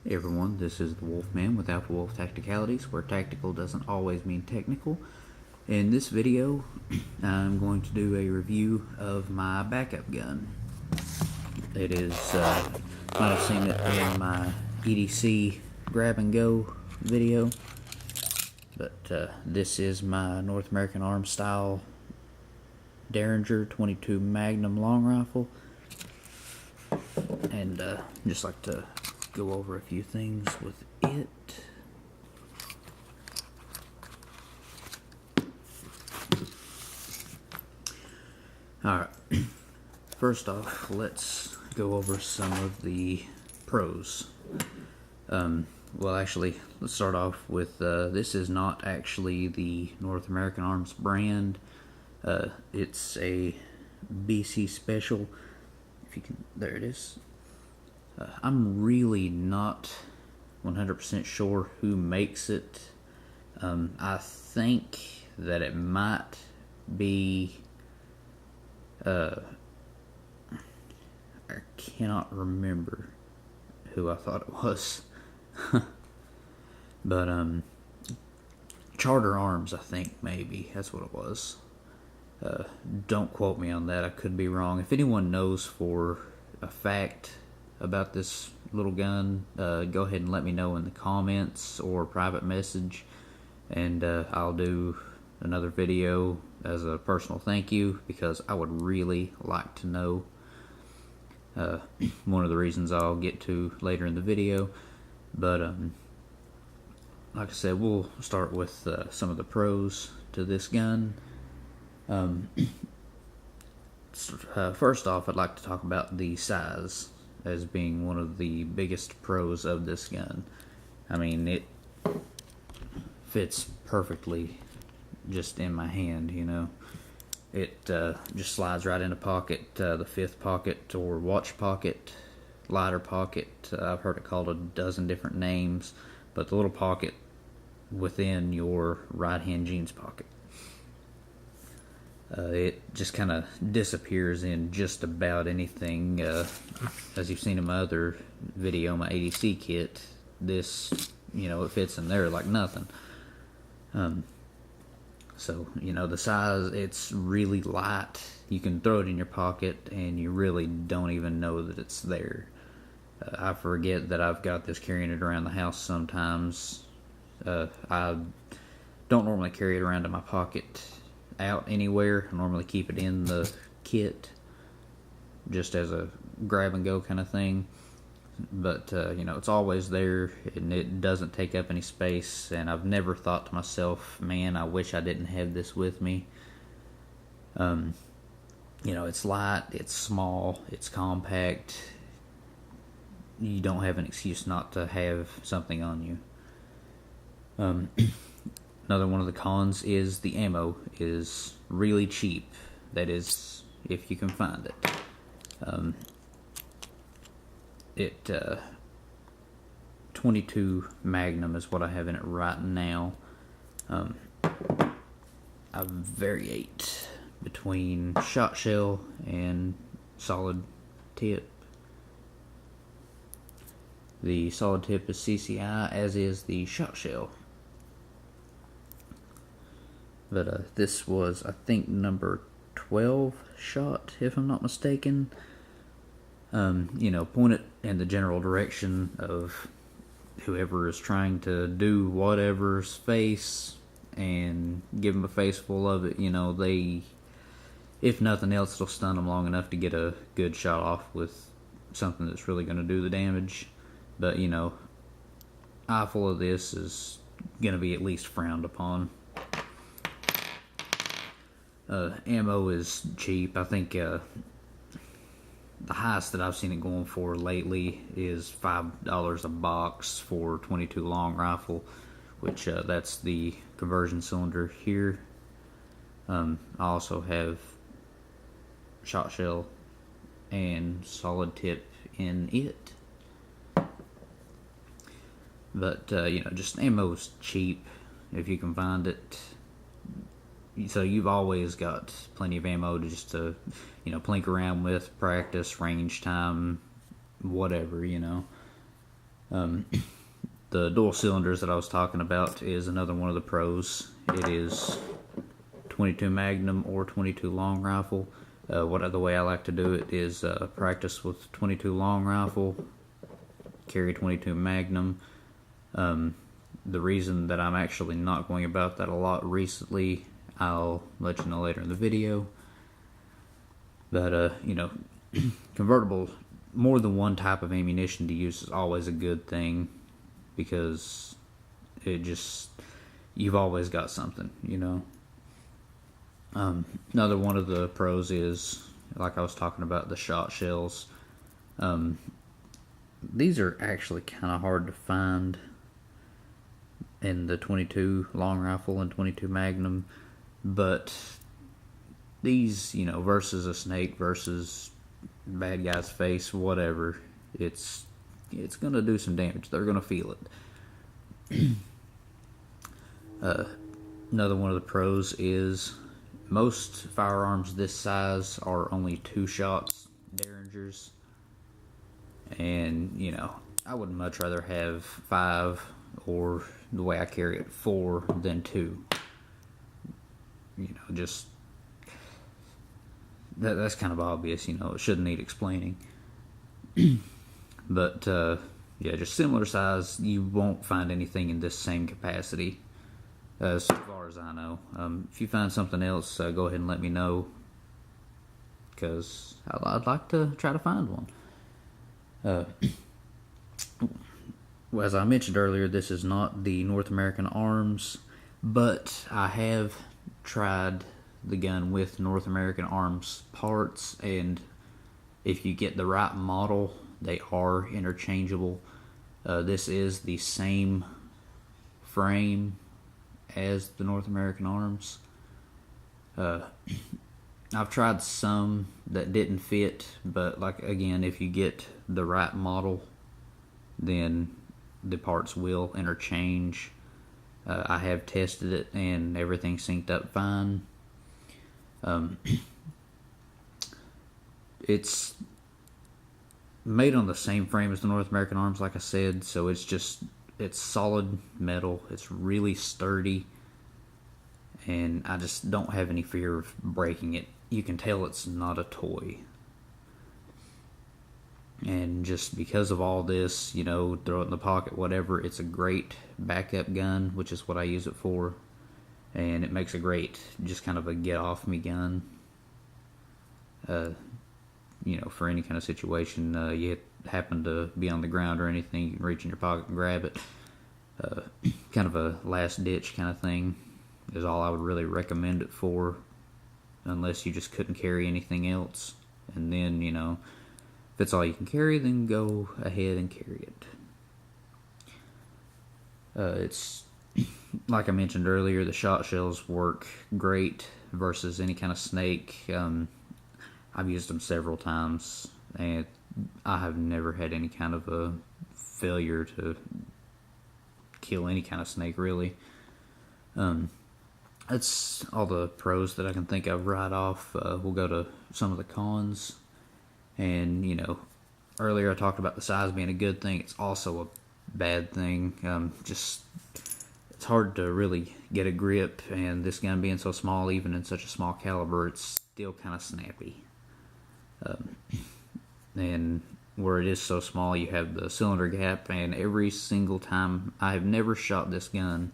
Hey everyone, this is the Wolfman with AlphaWulfTacticalities, where tactical doesn't always mean technical. In this video, I'm going to do a review of my backup gun. It is, you might have seen it in my EDC grab and go video, but this is my North American Arms style Derringer 22 Magnum long rifle, and just like to go over a few things with it. Alright, first off, let's go over some of the pros. Well, actually, let's start off with this is not actually the North American Arms brand. It's a BC Special. If you can, there it is. I'm really not 100% sure who makes it. I think that it might be, I cannot remember who I thought it was. But, Charter Arms, I think, maybe, that's what it was. Don't quote me on that, I could be wrong. If anyone knows for a fact about this little gun, go ahead and let me know in the comments or private message, and I'll do another video as a personal thank you, because I would really like to know. One of the reasons I'll get to later in the video, but like I said, we'll start with some of the pros to this gun. First off, I'd like to talk about the size as being one of the biggest pros of this gun. I mean, it fits perfectly just in my hand, you know. It just slides right in a pocket, the fifth pocket or watch pocket, lighter pocket. I've heard it called a dozen different names, but the little pocket within your right hand jeans pocket. It just kind of disappears in just about anything. As you've seen in my other video, my ADC kit, this, you know, it fits in there like nothing. So, you know, the size, it's really light. You can throw it in your pocket and you really don't even know that it's there. I forget that I've got this carrying it around the house sometimes. I don't normally carry it around in my pocket out anywhere. I normally keep it in the kit just as a grab and go kind of thing, but you know, it's always there and it doesn't take up any space, and I've never thought to myself, man, I wish I didn't have this with me. You know, it's light, it's small, it's compact. You don't have an excuse not to have something on you. Another one of the cons is the ammo is really cheap. That is, if you can find it. 22 Magnum is what I have in it right now. I variate between shot shell and solid tip. The solid tip is CCI, as is the shot shell. But this was, I think, number 12 shot, if I'm not mistaken. You know, point it in the general direction of whoever is trying to do whatever's face and give them a face full of it. You know, they, if nothing else, it'll stun them long enough to get a good shot off with something that's really going to do the damage. But, you know, eye full of this is going to be at least frowned upon. Ammo is cheap. I think the highest that I've seen it going for lately is $5 a box for 22 long rifle, which that's the conversion cylinder here. I also have shot shell and solid tip in it. But you know, just ammo is cheap if you can find it. So you've always got plenty of ammo to just to, you know, plink around with, practice, range time, whatever, you know. The dual cylinders that I was talking about is another one of the pros. It is 22 Magnum or 22 long rifle. The way I like to do it is practice with 22 long rifle, carry 22 Magnum. The reason that I'm actually not going about that a lot recently, I'll let you know later in the video. But, convertible, more than one type of ammunition to use is always a good thing, because you've always got something, Another one of the pros is, like I was talking about, the shot shells. These are actually kind of hard to find in the 22 long rifle and 22 Magnum, but these, versus a snake, versus bad guy's face, whatever, it's gonna do some damage. They're gonna feel it. Another one of the pros is most firearms this size are only 2 shots derringers, and I would much rather have 5, or the way I carry it, 4 than 2. Just that's kind of obvious. It shouldn't need explaining. But just similar size. You won't find anything in this same capacity, as far as I know. If you find something else, go ahead and let me know, because I'd like to try to find one. Well, as I mentioned earlier, this is not the North American Arms, but I have tried the gun with North American Arms parts, and if you get the right model, they are interchangeable. This is the same frame as the North American Arms. I've tried some that didn't fit, but again, if you get the right model, then the parts will interchange. I have tested it and everything synced up fine. It's made on the same frame as the North American Arms, like I said, so it's solid metal. It's really sturdy, and I just don't have any fear of breaking it. You can tell it's not a toy. And just because of all this, throw it in the pocket, whatever, it's a great backup gun, which is what I use it for. And it makes a great, just kind of a get-off-me gun. For any kind of situation, you happen to be on the ground or anything, you can reach in your pocket and grab it. Kind of a last-ditch kind of thing is all I would really recommend it for, unless you just couldn't carry anything else. And then, if it's all you can carry, then go ahead and carry it. It's, like I mentioned earlier, the shot shells work great versus any kind of snake. I've used them several times, and I have never had any kind of a failure to kill any kind of snake, really. That's all the pros that I can think of right off. We'll go to some of the cons. And, earlier I talked about the size being a good thing. It's also a bad thing. It's hard to really get a grip, and this gun being so small, even in such a small caliber, it's still kind of snappy. And where it is so small, you have the cylinder gap, and every single time, I have never shot this gun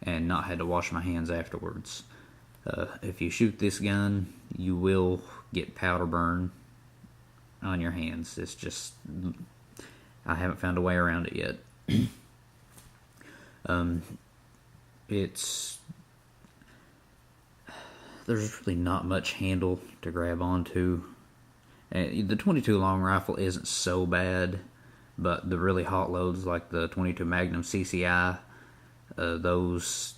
and not had to wash my hands afterwards. If you shoot this gun, you will get powder burn on your hands. It's just, I haven't found a way around it yet. There's really not much handle to grab onto. The 22 long rifle isn't so bad, but the really hot loads like the 22 Magnum CCI, those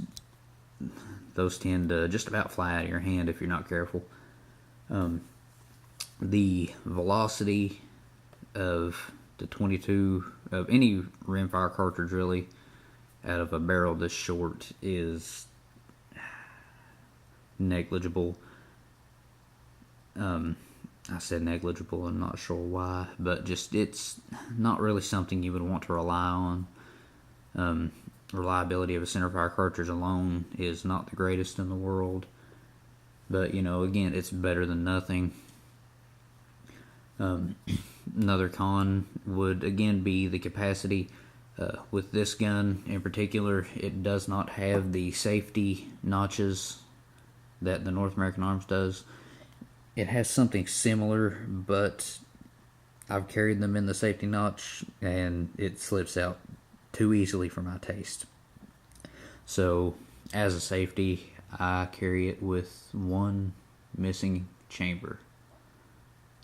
tend to just about fly out of your hand if you're not careful. The velocity of the 22, of any rimfire cartridge really, out of a barrel this short is negligible. I said negligible, I'm not sure why, but just it's not really something you would want to rely on. Reliability of a centerfire cartridge alone is not the greatest in the world, but again, it's better than nothing. Another con would again be the capacity. With this gun in particular, it does not have the safety notches that the North American Arms does. It has something similar, but I've carried them in the safety notch and it slips out too easily for my taste. So, as a safety, I carry it with one missing chamber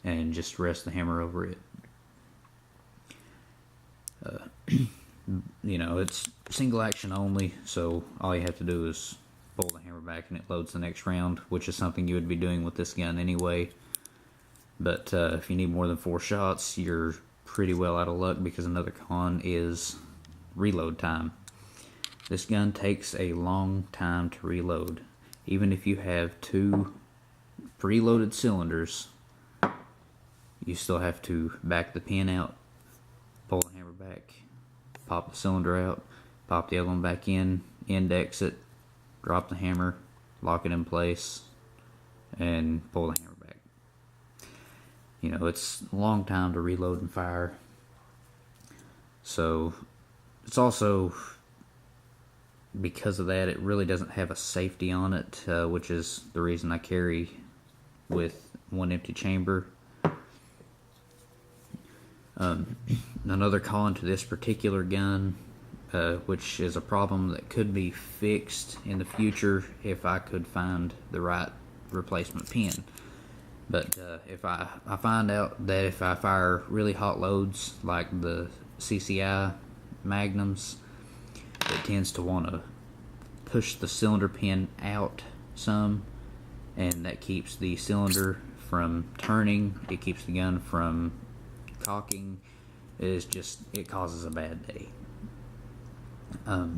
and just rest the hammer over it. It's single action only, so all you have to do is pull the hammer back and it loads the next round, which is something you would be doing with this gun anyway. But if you need more than 4 shots, you're pretty well out of luck, because another con is reload time. This gun takes a long time to reload. Even if you have 2 preloaded cylinders, you still have to back the pin out, pull the hammer back, pop the cylinder out, pop the other one back in, index it, drop the hammer, lock it in place, and pull the hammer back. It's a long time to reload and fire. So, it's also, because of that, it really doesn't have a safety on it, which is the reason I carry with one empty chamber. Another con to this particular gun, which is a problem that could be fixed in the future if I could find the right replacement pin. But if I find out that if I fire really hot loads like the CCI Magnums, it tends to want to push the cylinder pin out some, and that keeps the cylinder from turning. It keeps the gun from cocking. It causes a bad day. But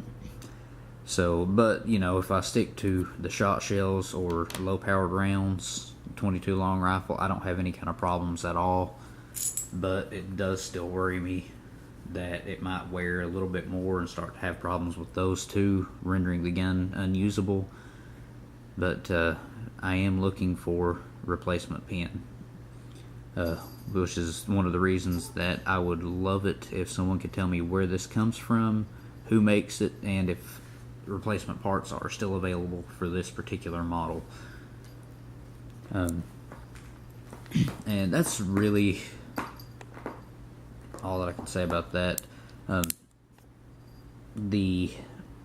if I stick to the shot shells or low powered rounds, 22 long rifle, I don't have any kind of problems at all. But it does still worry me that it might wear a little bit more and start to have problems with those two, rendering the gun unusable. But I am looking for replacement pin, which is one of the reasons that I would love it if someone could tell me where this comes from, who makes it, and if replacement parts are still available for this particular model. And that's really all that I can say about that. The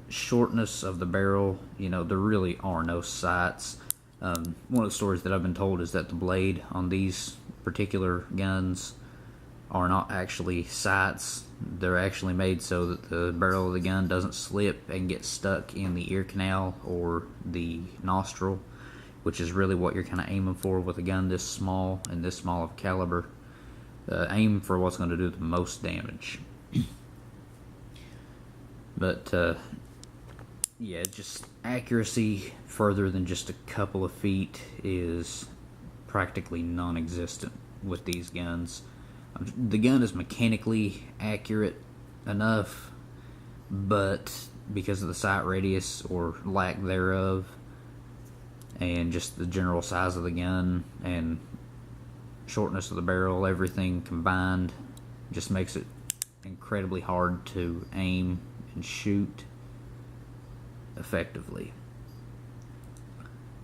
shortness of the barrel, there really are no sights. One of the stories that I've been told is that the blade on these particular guns are not actually sights. They're actually made so that the barrel of the gun doesn't slip and get stuck in the ear canal or the nostril, which is really what you're kind of aiming for with a gun this small and this small of caliber. Aim for what's going to do the most damage. But just accuracy further than just a couple of feet is practically non-existent with these guns. The gun is mechanically accurate enough, but because of the sight radius or lack thereof, and just the general size of the gun and shortness of the barrel, everything combined just makes it incredibly hard to aim and shoot effectively.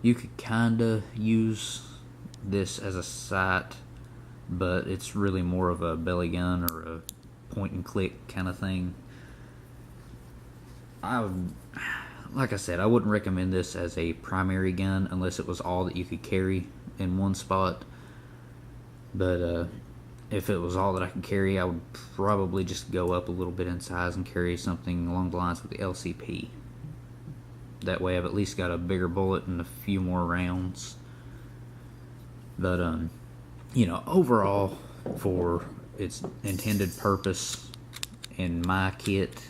You could kinda use this as a sight, but it's really more of a belly gun or a point and click kind of thing. Like I said, I wouldn't recommend this as a primary gun unless it was all that you could carry in one spot. But if it was all that I could carry, I would probably just go up a little bit in size and carry something along the lines with the LCP. That way I've at least got a bigger bullet and a few more rounds. But overall, for its intended purpose in my kit,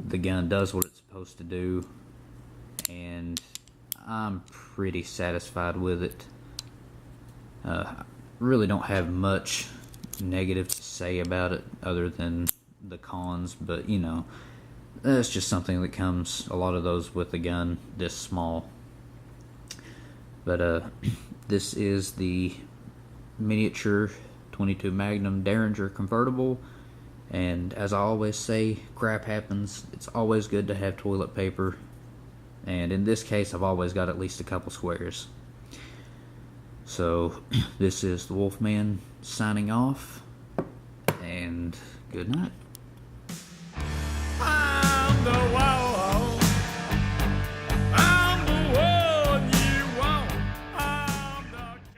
the gun does what it's supposed to do, and I'm pretty satisfied with it. really don't have much negative to say about it other than the cons, but you know, that's just something that comes, a lot of those with a gun this small. But this is the miniature 22 Magnum Derringer convertible, and as I always say, crap happens. It's always good to have toilet paper, and in this case I've always got at least a couple squares. So this is the Wolfman signing off, and good night. I'm the